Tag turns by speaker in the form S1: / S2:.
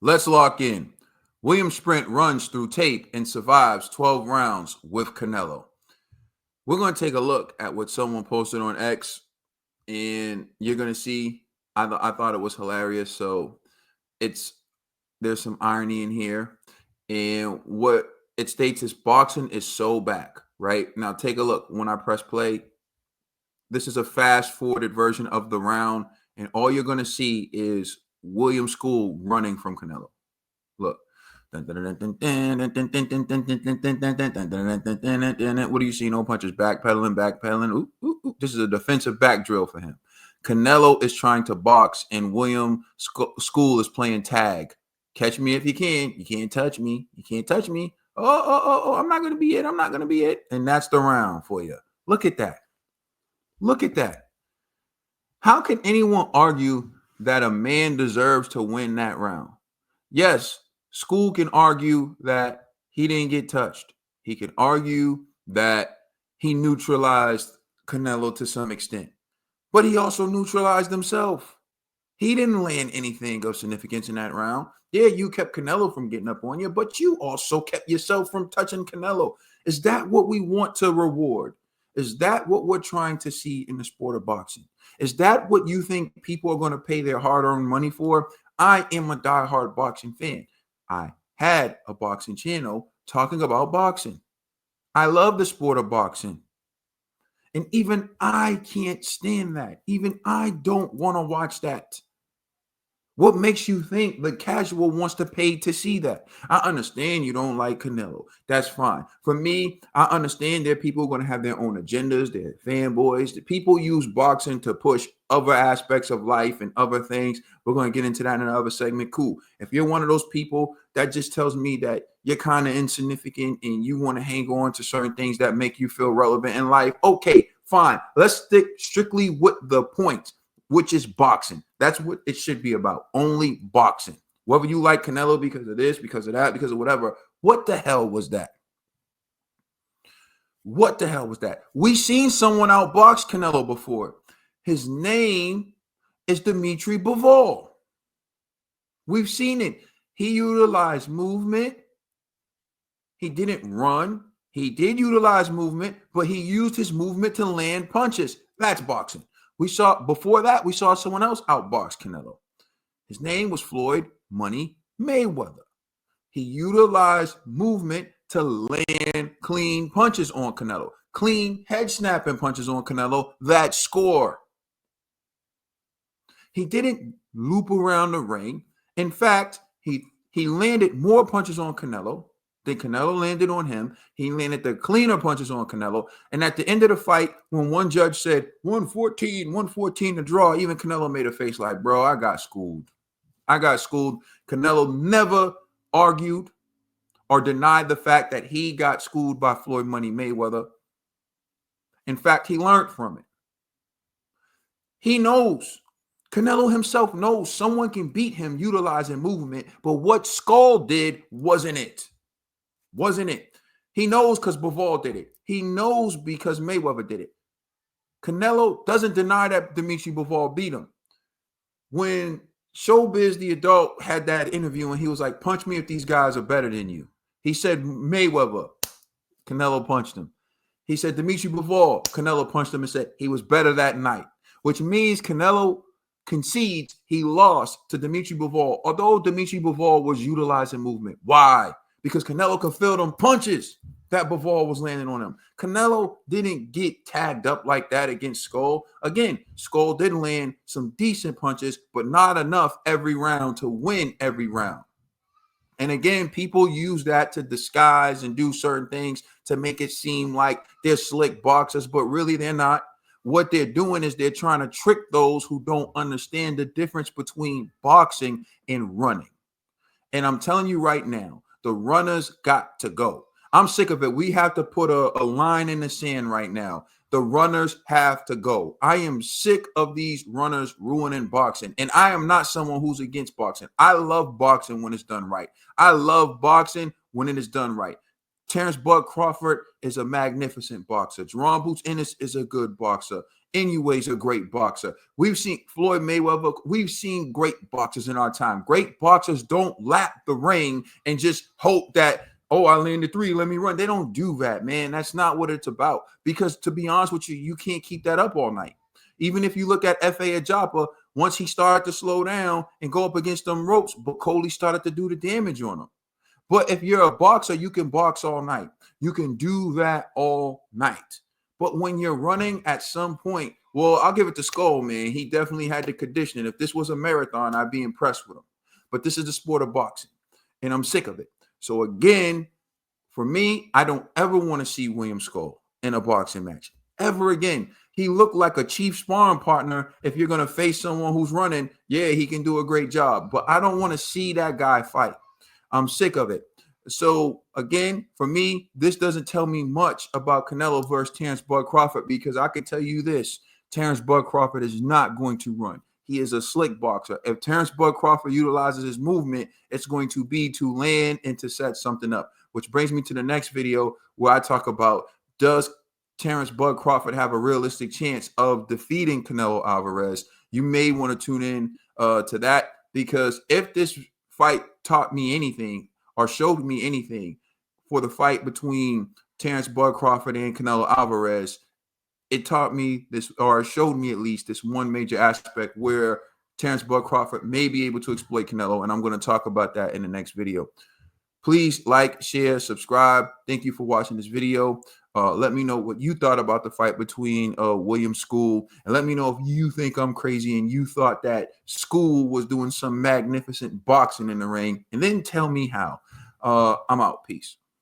S1: Let's lock in. William Sprint runs through tape and survives 12 rounds with Canelo. We're going to take a look at what someone posted on X, and you're going to see. I thought it was hilarious. So it's there's some irony in here, and what it states is boxing is so back. Right now, take a look. When I press play, this is a fast forwarded version of the round, and all you're going to see is William School running from Canelo. Look. What do you see? No punches, backpedaling. Ooh, ooh, ooh. This is a defensive back drill for him. Canelo is trying to box, and William School is playing tag. Catch me if you can. You can't touch me. You can't touch me. Oh, I'm not going to be it. I'm not going to be it. And that's the round for you. Look at that. Look at that. How can anyone argue that a man deserves to win that round? Yes, School can argue that he didn't get touched. He can argue that he neutralized Canelo to some extent, but he also neutralized himself. He didn't land anything of significance in that round. Yeah, you kept Canelo from getting up on you, but you also kept yourself from touching Canelo. Is that what we want to reward? Is that what we're trying to see in the sport of boxing? Is that what you think people are going to pay their hard-earned money for? I am a diehard boxing fan. I had a boxing channel talking about boxing. I love the sport of boxing. And even I can't stand that. Even I don't want to watch that. What makes you think the casual wants to pay to see that? I understand you don't like Canelo. That's fine. For me, I understand there are people who are going to have their own agendas, their fanboys. The people use boxing to push other aspects of life and other things. We're going to get into that in another segment. Cool. If you're one of those people, that just tells me that you're kind of insignificant and you want to hang on to certain things that make you feel relevant in life. Okay, fine. Let's stick strictly with the point, which is boxing. That's what it should be about. Only boxing. Whether you like Canelo because of this, because of that, because of whatever. What the hell was that? What the hell was that? We seen someone outbox Canelo before. His name is Dimitri Bivol. We've seen it. He utilized movement. He didn't run. He did utilize movement, but he used his movement to land punches. That's boxing. We saw before that, we saw someone else outbox Canelo. His name was Floyd Money Mayweather. He utilized movement to land clean punches on Canelo, clean head snapping punches on Canelo that score. He didn't loop around the ring. In fact, he landed more punches on Canelo than Canelo landed on him. He landed the cleaner punches on Canelo. And at the end of the fight, when one judge said 114 to draw, even Canelo made a face like, bro, I got schooled. Canelo never argued or denied the fact that he got schooled by Floyd Money Mayweather. In fact, he learned from it. He knows. Canelo himself knows someone can beat him utilizing movement, but what Skull did wasn't it. He knows because Bivol did it. He knows because Mayweather did it. Canelo doesn't deny that Dimitri Bivol beat him. When Showbiz the Adult had that interview and he was like, punch me if these guys are better than you. He said Mayweather. Canelo punched him. He said Dimitri Bivol. Canelo punched him and said he was better that night, which means Canelo concedes he lost to Dimitri Bivol, although Dimitri Bivol was utilizing movement. Why? Because Canelo could feel them punches that Bivol was landing on him. Canelo didn't get tagged up like that against Skull. Again, Skull did land some decent punches, but not enough every round to win every round. And again, people use that to disguise and do certain things to make it seem like they're slick boxers, but really they're not. What they're doing is they're trying to trick those who don't understand the difference between boxing and running. And I'm telling you right now, the runners got to go. I'm sick of it. We have to put a line in the sand right now. The runners have to go. I am sick of these runners ruining boxing. And I am not someone who's against boxing. I love boxing when it's done right. I love boxing when it is done right. Terrence Bud Crawford is a magnificent boxer. Jerome Boots Ennis is a good boxer. Inouye's a great boxer. We've seen Floyd Mayweather. We've seen great boxers in our time. Great boxers don't lap the ring and just hope that, oh, I landed 3, let me run. They don't do that, man. That's not what it's about. Because to be honest with you, you can't keep that up all night. Even if you look at F.A. Ajapa, once he started to slow down and go up against them ropes, but Coley started to do the damage on him. But if you're a boxer, you can box all night. You can do that all night. But when you're running at some point, well, I'll give it to Skull, man. He definitely had the conditioning. If this was a marathon, I'd be impressed with him. But this is the sport of boxing, and I'm sick of it. So again, for me, I don't ever want to see William Skull in a boxing match ever again. He looked like a chief sparring partner. If you're going to face someone who's running, yeah, he can do a great job. But I don't want to see that guy fight. I'm sick of it. So again, for me, this doesn't tell me much about Canelo versus Terrence Bud Crawford, because I can tell you this: Terrence Bud Crawford is not going to run. He is a slick boxer. If Terrence Bud Crawford utilizes his movement, it's going to be to land and to set something up. Which brings me to the next video where I talk about, does Terrence Bud Crawford have a realistic chance of defeating Canelo Alvarez? You may want to tune in to that, because if this fight taught me anything or showed me anything for the fight between Terrence Bud Crawford and Canelo Alvarez, it taught me this, or showed me at least this one major aspect where Terrence Bud Crawford may be able to exploit Canelo, and I'm going to talk about that in the next video. Please like, share, subscribe. Thank you for watching this video. Let me know what you thought about the fight between William School, and let me know if you think I'm crazy and you thought that School was doing some magnificent boxing in the ring, and then tell me how. I'm out. Peace.